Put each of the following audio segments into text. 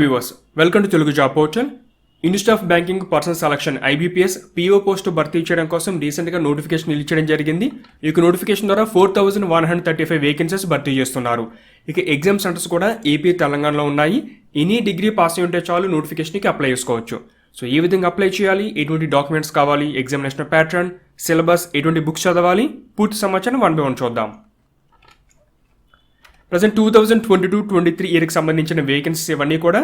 Viewers welcome to Telugu job portal. Institute of banking personal selection IBPS PO post భర్తీ చేయడం కోసం రీసెంట్గా notification ఇచ్చడం జరిగింది. ఈ నోటిఫికేషన్ ద్వారా 4135 వేకెన్సీస్ భర్తీ చేస్తున్నారు. ఇక ఎగ్జామ్ సెంటర్స్ కూడా ఏపీ తెలంగాణలో ఉన్నాయి. ఎనీ డిగ్రీ పాస్ అయి ఉంటే చాలు నోటిఫికేషన్కి అప్లై చేసుకోవచ్చు. సో ఏ విధంగా అప్లై చేయాలి, ఎటువంటి డాక్యుమెంట్స్ కావాలి, ఎగ్జామినేషన్ ప్యాటర్న్, సిలబస్, ఎటువంటి బుక్స్ చదవాలి, పూర్తి సమాచారం 1 by 1 చూద్దాం. ప్రజెంట్ 2022-23 ఇయర్కి సంబంధించిన వేకెన్సీస్ ఇవన్నీ కూడా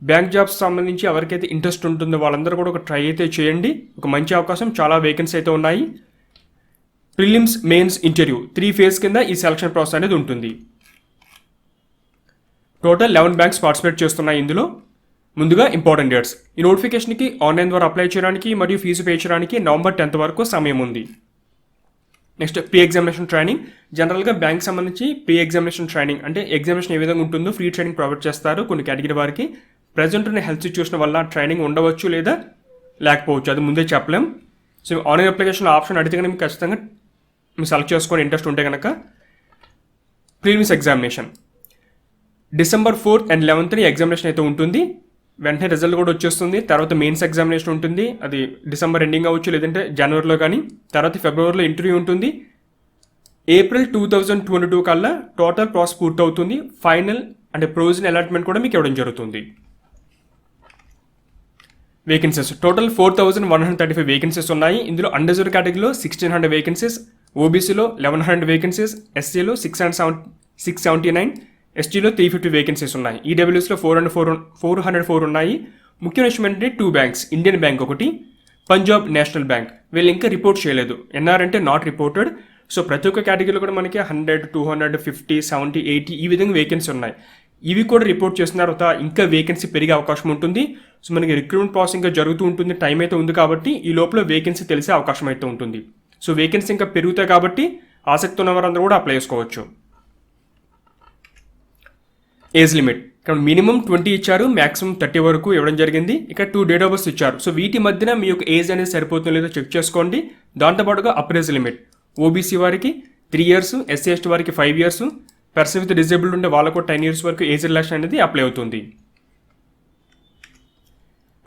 బ్యాంక్ జాబ్స్ సంబంధించి ఎవరికైతే ఇంట్రెస్ట్ ఉంటుందో వాళ్ళందరూ కూడా ఒక ట్రై అయితే చేయండి. ఒక మంచి అవకాశం, చాలా వేకెన్సీ అయితే ఉన్నాయి. ప్రిలిమ్స్, మెయిన్స్, ఇంటర్వ్యూ 3 phase కింద ఈ సెలక్షన్ ప్రాసెస్ అనేది ఉంటుంది. టోటల్ 11 బ్యాంక్స్ పార్టిసిపేట్ చేస్తున్నాయి ఇందులో. ముందుగా ఇంపార్టెంట్ డేట్స్. ఈ నోటిఫికేషన్కి ఆన్లైన్ ద్వారా అప్లై చేయడానికి మరియు ఫీజు పే చేయడానికి November 10th వరకు సమయం ఉంది. Next pre examination training. జనరల్గా బ్యాంక్ సంబంధించి ప్రీ ఎగ్జామినేషన్ ట్రైనింగ్ అంటే ఎగ్జామినేషన్ ఏ విధంగా ఉంటుందో ఫ్రీ ట్రైనింగ్ ప్రొవైడ్ చేస్తారు కొన్ని కేటగిరీ వారికి. ప్రజెంట్ ఉన్న హెల్త్ సిచ్యువేషన్ వల్ల ట్రైనింగ్ ఉండవచ్చు లేదా లేకపోవచ్చు, అది ముందే చెప్పలేం. సో ఆన్లైన్ అప్లికేషన్ ఆప్షన్ అడిగితే కనుక మీకు ఖచ్చితంగా మీరు సెలెక్ట్ చేసుకొని ఇంట్రెస్ట్ ఉంటే కనుక. Prelims examination December 4th and 11th examination అయితే ఉంటుంది. వెంటనే రిజల్ట్ కూడా వచ్చేస్తుంది. తర్వాత మెయిన్స్ ఎగ్జామినేషన్ ఉంటుంది, అది డిసెంబర్ ఎండింగ్ అవ్వచ్చు లేదంటే జనవరిలో కానీ. తర్వాత ఫిబ్రవరిలో ఇంటర్వ్యూ ఉంటుంది. April 2022 కల్లా టోటల్ ప్రాసెస్ పూర్తవుతుంది. ఫైనల్ అంటే ప్రొవిజనల్ అలాట్మెంట్ కూడా మీకు ఇవ్వడం జరుగుతుంది. వేకెన్సీస్ టోటల్ 4135 వేకెన్సీస్ ఉన్నాయి. ఇందులో అన్రిజర్వ్డ్ కేటగిరీలో 1600 వేకెన్సీస్, ఓబీసీలో 1100 వేకెన్సీస్, ఎస్సీలో 679, ఎస్టీలో 350 వేకెన్సీస్ ఉన్నాయి. ఈడబ్ల్యూఎస్లో 404 ఉన్నాయి. ముఖ్యమైన విషయం ఏంటంటే 2 బ్యాంక్స్, ఇండియన్ బ్యాంక్ ఒకటి, పంజాబ్ నేషనల్ బ్యాంక్, వీళ్ళు ఇంకా రిపోర్ట్ చేయలేదు. ఎన్ఆర్ అంటే నాట్ రిపోర్టెడ్. సో ప్రతి ఒక్క కేటగిరీలో కూడా మనకి 100, 200, 50, 70, 80 ఈ విధంగా వేకెన్సీ ఉన్నాయి. ఇవి కూడా రిపోర్ట్ చేసిన తర్వాత ఇంకా వేకెన్సీ పెరిగే అవకాశం ఉంటుంది. సో మనకి రిక్రూట్మెంట్ ప్రాసెస్ ఇంకా జరుగుతూ ఉంటుంది, టైం అయితే ఉంది కాబట్టి ఈ లోపల వేకెన్సీ తెలిసే అవకాశం అయితే ఉంటుంది. సో వేకెన్సీ ఇంకా పెరుగుతాయి కాబట్టి ఆసక్తి ఉన్న వారందరూ కూడా అప్లై చేసుకోవచ్చు. ఏజ్ లిమిట్ ఇక్కడ మినిమం 20 ఇచ్చారు, మ్యాక్సిమం 30 వరకు ఇవ్వడం జరిగింది. ఇక 2 డేట్ ఆఫ్ బర్త్ ఇచ్చారు. సో వీటి మధ్యన మీ యొక్క ఏజ్ అనేది సరిపోతుందో లేదో చెక్ చేసుకోండి. దాంతోపాటుగా అప్రైజ్ లిమిట్ ఓబీసీ వారికి 3 years, ఎస్సీ ఎస్టీ వారికి 5 years, పర్సన్ విత్ డిజేబుల్డ్ ఉంటే వాళ్ళకు 10 years వరకు ఏజ్ రిలాక్షన్ అనేది అప్లై అవుతుంది.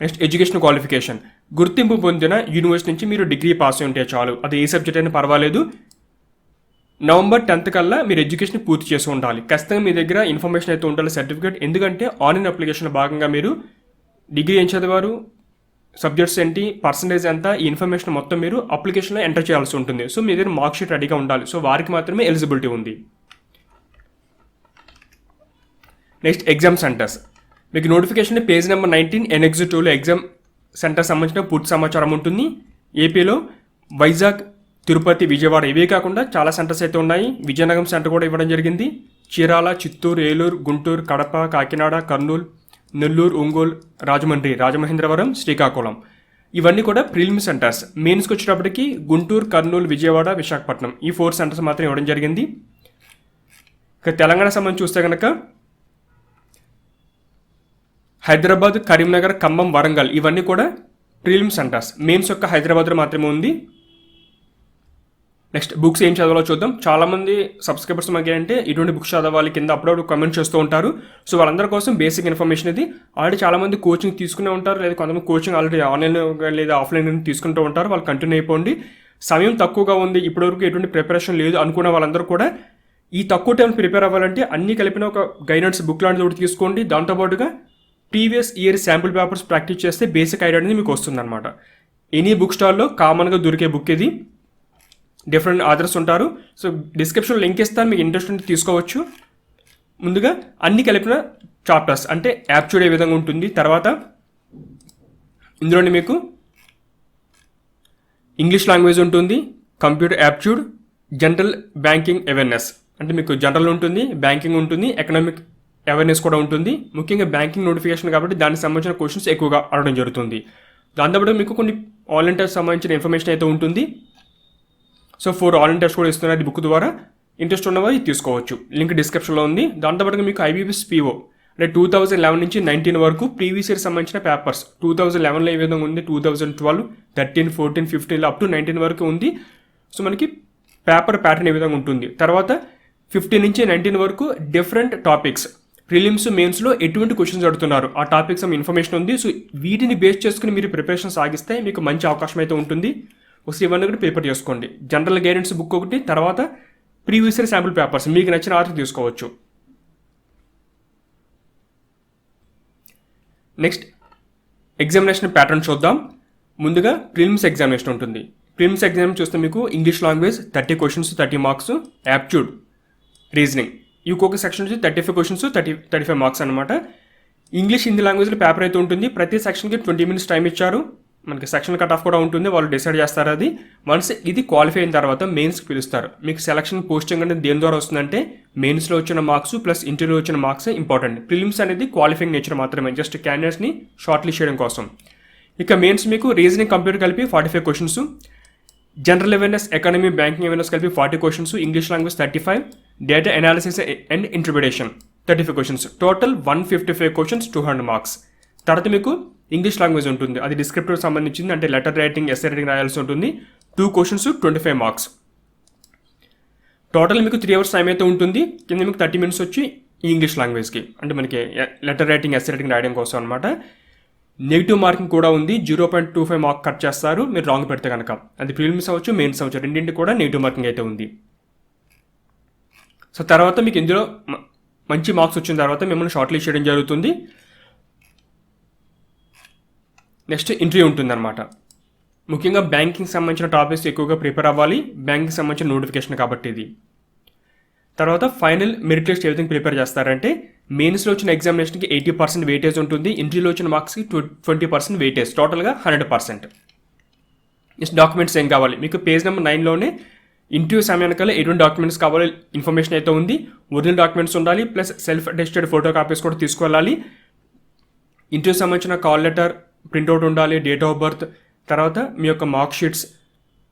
Next education qualification. గుర్తింపు పొందిన యూనివర్సిటీ నుంచి మీరు డిగ్రీ పాస్ అయి ఉంటే చాలు, అది ఏ సబ్జెక్ట్ అయినా పర్వాలేదు. November 10th కల్లా మీరు ఎడ్యుకేషన్ పూర్తి చేసి ఉండాలి. ఖచ్చితంగా మీ దగ్గర ఇన్ఫర్మేషన్ అయితే ఉండాలి, సర్టిఫికేట్. ఎందుకంటే ఆన్లైన్ అప్లికేషన్లో భాగంగా మీరు డిగ్రీ ఏం చదివారు, సబ్జెక్ట్స్ ఏంటి, పర్సంటేజ్ ఎంత, ఈ ఇన్ఫర్మేషన్ మొత్తం మీరు అప్లికేషన్లో ఎంటర్ చేయాల్సి ఉంటుంది. సో మీ దగ్గర మార్క్ షీట్ రెడీగా ఉండాలి. సో వారికి మాత్రమే ఎలిజిబిలిటీ ఉంది. Next exam centres. మీకు నోటిఫికేషన్ పేజ్ నెంబర్ 19 NX 2లో ఎగ్జామ్ సెంటర్ సంబంధించిన పూర్తి సమాచారం ఉంటుంది. ఏపీలో వైజాగ్, తిరుపతి, విజయవాడ ఇవే కాకుండా చాలా సెంటర్స్ అయితే ఉన్నాయి. విజయనగరం సెంటర్ కూడా ఇవ్వడం జరిగింది. చీరాల, చిత్తూరు, ఏలూరు, గుంటూరు, కడప, కాకినాడ, కర్నూలు, నెల్లూరు, ఒంగోలు, రాజమండ్రి, రాజమహేంద్రవరం, శ్రీకాకుళం ఇవన్నీ కూడా ప్రిలిమ్స్ సెంటర్స్. మెయిన్స్కి వచ్చేటప్పటికి గుంటూరు, కర్నూలు, విజయవాడ, విశాఖపట్నం ఈ 4 సెంటర్స్ మాత్రం ఇవ్వడం జరిగింది. ఇక తెలంగాణ సంబంధించి చూస్తే కనుక హైదరాబాద్, కరీంనగర్, ఖమ్మం, వరంగల్ ఇవన్నీ కూడా ప్రిలిమ్స్ సెంటర్స్. మెయిన్స్ యొక్క హైదరాబాద్లో మాత్రమే ఉంది. నెక్స్ట్ బుక్స్ ఏం చదవాలో చూద్దాం. చాలామంది సబ్స్క్రైబర్స్ మనకి ఏంటంటే ఇటువంటి బుక్స్ చదవాలి కింద అప్పుడప్పుడు కామెంట్ చేస్తూ ఉంటారు. సో వాళ్ళందరి కోసం బేసిక్ ఇన్ఫర్మేషన్ ఇది. ఆల్రెడీ చాలామంది కోచింగ్ తీసుకునే ఉంటారు, లేదా కొంతమంది కోచింగ్ ఆల్రెడీ ఆన్లైన్ లేదా ఆఫ్లైన్ తీసుకుంటూ ఉంటారు. వాళ్ళు కంటిన్యూ అయిపోండి. సమయం తక్కువగా ఉంది, ఇప్పటివరకు ఎటువంటి ప్రిపరేషన్ లేదు అనుకున్న వాళ్ళందరూ కూడా ఈ తక్కువ టైం ప్రిపేర్ అవ్వాలంటే అన్ని కలిపిన ఒక గైడెన్స్ బుక్ లాంటిది ఒకటి తీసుకోండి. దాంతోపాటుగా previous year sample papers practice చేస్తే బేసిక్ ఐడియా అనేది మీకు వస్తుందన్నమాట. ఎనీ బుక్ స్టాల్లో కామన్గా దొరికే బుక్ ఇది. డిఫరెంట్ ఆథర్స్ ఉంటారు. సో డిస్క్రిప్షన్లో లింక్ ఇస్తాను, మీకు ఇంట్రెస్ట్ ఉంటే తీసుకోవచ్చు. ముందుగా అన్ని కలిపిన చాప్టర్స్ అంటే యాప్ట్యూడ్ ఏ విధంగా ఉంటుంది. తర్వాత ఇందులోని మీకు ఇంగ్లీష్ లాంగ్వేజ్ ఉంటుంది, computer aptitude, general banking awareness అంటే మీకు జనరల్ ఉంటుంది, బ్యాంకింగ్ ఉంటుంది, ఎకనామిక్ అవేర్నెస్ కూడా ఉంటుంది. ముఖ్యంగా బ్యాంకింగ్ నోటిఫికేషన్ కాబట్టి దానికి సంబంధించిన క్వశ్చన్స్ ఎక్కువగా అడగడం జరుగుతుంది. దాంతోపాటు మీకు కొన్ని ఆన్లైన్ టెస్ట్ సంబంధించిన ఇన్ఫర్మేషన్ అయితే ఉంటుంది. సో 4 ఆన్లైన్ టెస్ట్ కూడా ఇస్తున్నారు బుక్ ద్వారా. ఇంట్రెస్ట్ ఉన్నవారు ఇది తీసుకోవచ్చు, లింక్ డిస్క్రిప్షన్లో ఉంది. దాంతోపాటు మీకు IBPS PO అంటే 2011 నుంచి 19 వరకు ప్రీవియస్ ఇయర్ సంబంధించిన పేపర్స్ 2011లో ఏ విధంగా ఉంది, 2012, 13, 14, 15 అప్ టు 19 వరకు ఉంది. సో మనకి పేపర్ ప్యాటర్న్ ఏ విధంగా ఉంటుంది. తర్వాత 15 నుంచి 19 వరకు డిఫరెంట్ టాపిక్స్ ప్రిలిమ్స్ మెయిన్స్లో ఎటువంటి క్వశ్చన్స్ అడుగుతున్నారు ఆ టాపిక్ సమ్ ఇన్ఫర్మేషన్ ఉంది. సో వీటిని బేస్ చేసుకుని మీరు ప్రిపరేషన్ సాగిస్తే మీకు మంచి అవకాశం అయితే ఉంటుంది. ఒకసారి ఇవన్నీ కూడా పేపర్ చేసుకోండి. జనరల్ గైడెన్స్ బుక్ ఒకటి, తర్వాత ప్రీవియస్ ఇయర్ శాంపుల్ పేపర్స్ మీకు నచ్చిన ఆర్డర్ తీసుకోవచ్చు. నెక్స్ట్ ఎగ్జామినేషన్ ప్యాటర్న్ చూద్దాం. ముందుగా ప్రిలిమ్స్ ఎగ్జామినేషన్ ఉంటుంది. ప్రిలిమ్స్ ఎగ్జామ్ చూస్తే మీకు English language 30 questions 30 marks, aptitude reasoning ఈ ఒక్కొక్క సెక్షన్ నుంచి 35 క్వశ్చన్స్ 35 మార్క్స్ అనమాట. ఇంగ్లీష్ హిందీ లాంగ్వేజ్లో పేపర్ అయితే ఉంటుంది. ప్రతి సెక్షన్కి 20 మినిట్స్ టైం ఇచ్చారు. మనకి సెక్షన్ కట్ ఆఫ్ కూడా ఉంటుంది, వాళ్ళు డిసైడ్ చేస్తారు అది. వన్స్ ఇది క్వాలిఫై అయిన తర్వాత మెయిన్స్కి పిలుస్తారు. మీకు సెలక్షన్ పోస్టింగ్ అనేది దేని ద్వారా వస్తుందంటే మెయిన్స్లో వచ్చిన మార్క్స్ ప్లస్ ఇంటర్వ్యూలో వచ్చిన మార్క్స్ ఇంపార్టెంట్. ప్రిలిమ్స్ అనేది క్వాలిఫైయింగ్ నేచర్ మాత్రమే, జస్ట్ క్యాండిడేట్స్ని షార్ట్ లిస్ట్ చేయడం కోసం. ఇక మెయిన్స్ మీకు రీజనింగ్ కంప్యూటర్ కలిపి 45 questions, general awareness economy banking awareness కలిపి 40 questions, English language 35, data analysis and interpretation 35 questions, total 155 questions 200 marks. తర్వాత మీకు ఇంగ్లీష్ లాంగ్వేజ్ ఉంటుంది, అది డిస్క్రిప్టివ్ సంబంధించింది, అంటే లెటర్ రైటింగ్ ఎస్సే రైటింగ్ రాయాల్సి ఉంటుంది. 2 క్వశ్చన్స్ 25 మార్క్స్. టోటల్ మీకు 3 అవర్స్ టైం అయితే ఉంటుంది. కింద మీకు 30 మినిట్స్ వచ్చి ఈ ఇంగ్లీష్ లాంగ్వేజ్కి, అంటే మనకి లెటర్ రైటింగ్ ఎస్సే రైటింగ్ రాయడం కోసం అనమాట. నెగిటివ్ మార్కింగ్ కూడా ఉంది, 0.25 మార్క్ కట్ చేస్తారు మీరు రాంగ్ పెడితే కనుక. అది ప్రిలిమ్స్ అవ్వచ్చు మెయిన్స్ అవ్వచ్చు, రెండింటి కూడా నెగిటివ్ మార్కింగ్ అయితే ఉంది. సో తర్వాత మీకు ఇందులో మంచి మార్క్స్ వచ్చిన తర్వాత మిమ్మల్ని షార్ట్ లిస్ట్ చేయడం జరుగుతుంది. నెక్స్ట్ ఇంటర్వ్యూ ఉంటుందన్నమాట. ముఖ్యంగా బ్యాంకింగ్ సంబంధించిన టాపిక్స్ ఎక్కువగా ప్రిపేర్ అవ్వాలి, బ్యాంకింగ్ సంబంధించిన నోటిఫికేషన్ కాబట్టి ఇది. తర్వాత ఫైనల్ మెరిట్ లిస్ట్ ఏ విధంగా ప్రిపేర్ చేస్తారంటే మెయిన్స్లో వచ్చిన ఎగ్జామినేషన్కి 80% వెయిటేజ్ ఉంటుంది, ఇంటర్వ్యూలో వచ్చిన మార్క్స్కి 20% వెయిటేజ్, టోటల్గా 100%. నెక్స్ట్ డాక్యుమెంట్స్ ఏం కావాలి మీకు పేజ్ నెంబర్ 9లోనే ఇంటర్వ్యూ సమయానికల్లా ఎటువంటి డాక్యుమెంట్స్ కావాలో ఇన్ఫర్మేషన్ అయితే ఉంది. ఒరిజినల్ డాక్యుమెంట్స్ ఉండాలి, plus self attested photo copies కూడా తీసుకెళ్ళాలి. ఇంటర్వ్యూ సంబంధించిన కాల్ లెటర్ ప్రింట్అవుట్ ఉండాలి, డేట్ ఆఫ్ బర్త్, తర్వాత మీ యొక్క mark sheets,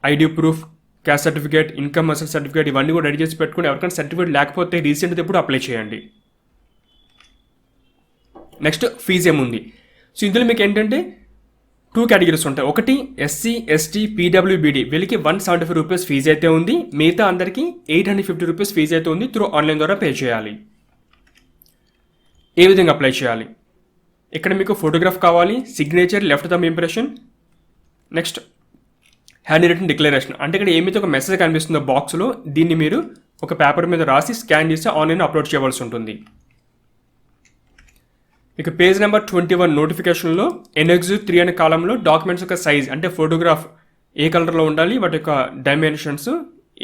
ID proof, caste certificate, income asset certificate ఇవన్నీ కూడా రెడీ చేసి పెట్టుకుని ఎవరికైనా సర్టిఫికేట్ లేకపోతే రీసెంట్ ఎప్పుడు అప్లై చేయండి. నెక్స్ట్ ఫీజు ఏముంది. సో ఇందులో మీకు ఏంటంటే 2 కేటగిరీస్ ఉంటాయి. ఒకటి ఎస్సీ ఎస్టీ పీడబ్ల్యూబీడీ వీళ్ళకి 175 రూపీస్ ఫీజు అయితే ఉంది. మిగతా అందరికీ 850 రూపీస్ ఫీజు అయితే ఉంది. త్రూ ఆన్లైన్ ద్వారా పే చేయాలి. ఏ విధంగా అప్లై చేయాలి, ఇక్కడ మీకు ఫోటోగ్రాఫ్ కావాలి, signature, left thumb impression, next hand written declaration. అంటే ఇక్కడ ఏమైతే ఒక మెసేజ్ కనిపిస్తుందో బాక్స్లో దీన్ని మీరు ఒక పేపర్ మీద రాసి స్కాన్ చేసి ఆన్లైన్ అప్లోడ్ చేయవలసి ఉంటుంది. ఇక పేజ్ నెంబర్ 21 నోటిఫికేషన్లో ఎన్ఎక్స్ 3 అనే కాలంలో డాక్యుమెంట్స్ యొక్క సైజ్, అంటే ఫోటోగ్రాఫ్ ఏ కలర్లో ఉండాలి, వాటి యొక్క డైమెన్షన్స్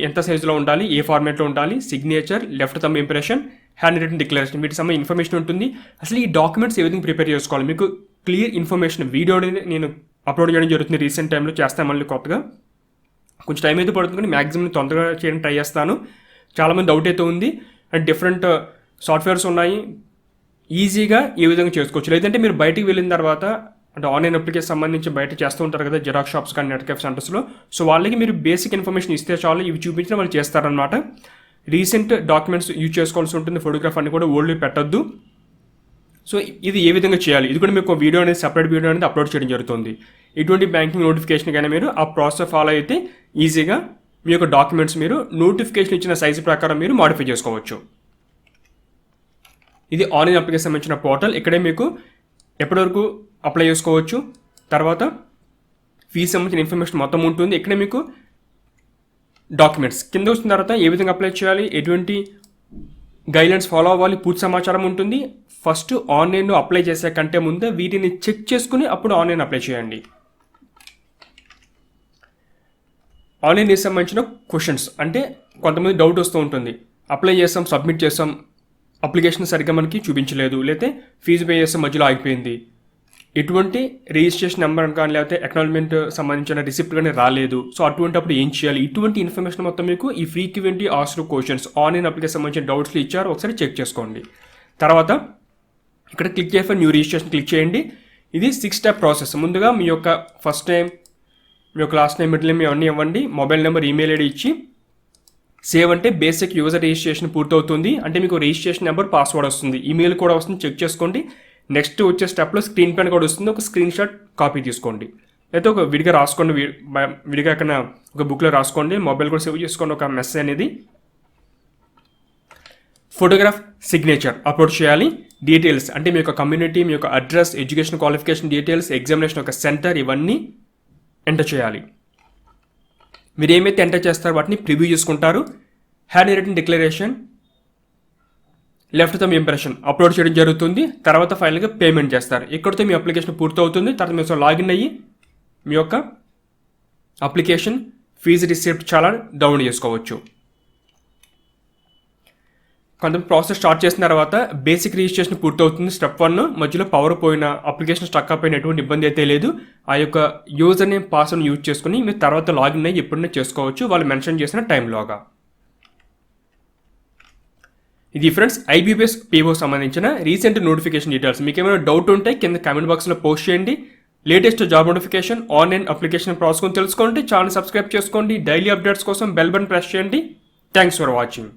ఎంత సైజులో ఉండాలి, ఏ ఫార్మేట్లో ఉండాలి, signature, left thumb impression, hand written declaration వీటి సంబంధించిన ఇన్ఫర్మేషన్ ఉంటుంది. అసలు ఈ డాక్యుమెంట్స్ ఏ విధంగా ప్రిపేర్ చేసుకోవాలి మీకు క్లియర్ ఇన్ఫర్మేషన్ వీడియో నేను అప్లోడ్ చేయడం జరుగుతుంది. రీసెంట్ టైంలో చేస్తాను మళ్ళీ కొత్తగా, కొంచెం టైం అయితే పడుతుంది కానీ మ్యాక్సిమం తొందరగా చేయడం ట్రై చేస్తాను. చాలామంది డౌట్ అయితే ఉంది, అండ్ డిఫరెంట్ సాఫ్ట్వేర్స్ ఉన్నాయి, ఈజీగా ఏ విధంగా చేసుకోవచ్చు. లేదంటే మీరు బయటికి వెళ్ళిన తర్వాత అంటే ఆన్లైన్ అప్లికేషన్ సంబంధించి బయట చేస్తూ ఉంటారు కదా జెరాక్స్ షాప్స్ కానీ నెట్ క్యాఫ్ సెంటర్స్లో. సో వాళ్ళకి మీరు బేసిక్ ఇన్ఫర్మేషన్ ఇస్తే చాలు, ఇవి చూపించిన వాళ్ళు చేస్తారనమాట. రీసెంట్ డాక్యుమెంట్స్ యూజ్ చేసుకోవాల్సి ఉంటుంది, ఫోటోగ్రాఫ్ అన్ని కూడా ఓల్డ్ పెట్టద్దు. సో ఇది ఏ విధంగా చేయాలి, ఇది కూడా మీకు వీడియో అనేది సపరేట్ వీడియో అనేది అప్లోడ్ చేయడం జరుగుతుంది. ఇటువంటి బ్యాంకింగ్ నోటిఫికేషన్ కానీ మీరు ఆ ప్రాసెస్ ఫాలో అయితే ఈజీగా మీ యొక్క డాక్యుమెంట్స్ మీరు నోటిఫికేషన్ ఇచ్చిన సైజు ప్రకారం మీరు మాడిఫై చేసుకోవచ్చు. ఇది ఆన్లైన్ అప్లికేషన్ సంబంధించిన పోర్టల్. ఇక్కడే మీకు ఎప్పటివరకు అప్లై చేసుకోవచ్చు, తర్వాత ఫీజు సంబంధించిన ఇన్ఫర్మేషన్ మొత్తం ఉంటుంది. ఇక్కడే మీకు డాక్యుమెంట్స్ కింద వచ్చిన తర్వాత ఏ విధంగా అప్లై చేయాలి, ఎటువంటి గైడ్లైన్స్ ఫాలో అవ్వాలి, పూర్తి సమాచారం ఉంటుంది. ఫస్ట్ ఆన్లైన్లో అప్లై చేసే కంటే ముందే వీటిని చెక్ చేసుకుని అప్పుడు ఆన్లైన్ అప్లై చేయండి. ఆన్లైన్కి సంబంధించిన క్వశ్చన్స్, అంటే కొంతమంది డౌట్ వస్తూ ఉంటుంది, అప్లై చేస్తాం, సబ్మిట్ చేస్తాం, అప్లికేషన్ సరిగ్గా మనకి చూపించలేదు, లేకపోతే ఫీజు పే చేస్తే మధ్యలో ఆగిపోయింది, ఎటువంటి రిజిస్ట్రేషన్ నెంబర్ కానీ లేకపోతే అక్నాలజ్మెంట్ సంబంధించిన రిసిప్ట్ కానీ రాలేదు. సో అటువంటిప్పుడు ఏం చేయాలి, ఇటువంటి ఇన్ఫర్మేషన్ మొత్తం మీకు ఈ frequently asked questions online application సంబంధించిన డౌట్స్లు ఇచ్చారు, ఒకసారి చెక్ చేసుకోండి. తర్వాత ఇక్కడ క్లిక్ చేసి న్యూ రిజిస్ట్రేషన్ క్లిక్ చేయండి. ఇది 6 స్టెప్ ప్రాసెస్. ముందుగా మీ యొక్క ఫస్ట్ నేమ్, మీ యొక్క లాస్ట్ నేమ్, మిడిల్ నేమ్ ఇవన్నీ ఇవ్వండి. మొబైల్ నెంబర్, ఈమెయిల్ ఐడి ఇచ్చి సేవ్ అంటే బేసిక్ యూజర్ రిజిస్ట్రేషన్ పూర్తవుతుంది. అంటే మీకు రిజిస్ట్రేషన్ నెంబర్, పాస్వర్డ్ వస్తుంది, ఈమెయిల్ కూడా వస్తుంది, చెక్ చేసుకోండి. నెక్స్ట్ వచ్చే స్టెప్లో స్క్రీన్ పైన కూడా వస్తుంది, ఒక స్క్రీన్ షాట్ కాపీ తీసుకోండి, లేకపోతే ఒక విడిగా రాసుకోండి, విడిగా ఎక్కడ ఒక బుక్లో రాసుకోండి, మొబైల్ కూడా సేవ్ చేసుకోండి ఒక మెసేజ్ అనేది. ఫోటోగ్రాఫ్ సిగ్నేచర్ అప్లోడ్ చేయాలి. డీటెయిల్స్ అంటే మీ యొక్క కమ్యూనిటీ, మీ యొక్క address, education qualification details, examination యొక్క సెంటర్, ఇవన్నీ ఎంటర్ చేయాలి. మీరు ఏమైతే ఎంటర్ చేస్తారో వాటిని ప్రివ్యూ చేసుకుంటారు. Hand written declaration, left thumb impression upload చేయడం జరుగుతుంది. తర్వాత ఫైనల్గా పేమెంట్ చేస్తారు. ఇక్కడితో మీ అప్లికేషన్ పూర్తవుతుంది. తర్వాత మీరు లాగిన్ అయ్యి మీ యొక్క అప్లికేషన్ ఫీజు రిసిప్ట్ చాలా డౌన్లోడ్ చేసుకోవచ్చు. కొంత ప్రాసెస్ స్టార్ట్ చేసిన తర్వాత బేసిక్ రిజిస్ట్రేషన్ పూర్తవుతుంది. స్టెప్ 1 మధ్యలో పవర్ పోయిన, అప్లికేషన్ స్టక్ అయిపోయిన ఎటువంటి ఇబ్బంది అయితే లేదు. ఆ యొక్క యూజర్ నేమ్ పాస్వర్డ్ యూజ్ చేసుకుని మీరు తర్వాత లాగిన్ అయ్యి ఎప్పుడైనా చేసుకోవచ్చు వాళ్ళు మెన్షన్ చేసిన టైంలోగా. ఇది ఫ్రెండ్స్ ఐబీపీఎస్ పీఓ సంబంధించిన రీసెంట్ నోటిఫికేషన్ డీటెయిల్స్. మీకు ఏమైనా డౌట్ ఉంటే కింద కామెంట్ బాక్స్లో పోస్ట్ చేయండి. Latest job notification, online application process తెలుసుకోండి. ఛానల్ సబ్స్క్రైబ్ చేసుకోండి. డైలీ అప్డేట్స్ కోసం బెల్ బటన్ ప్రెస్ చేయండి. Thanks for watching.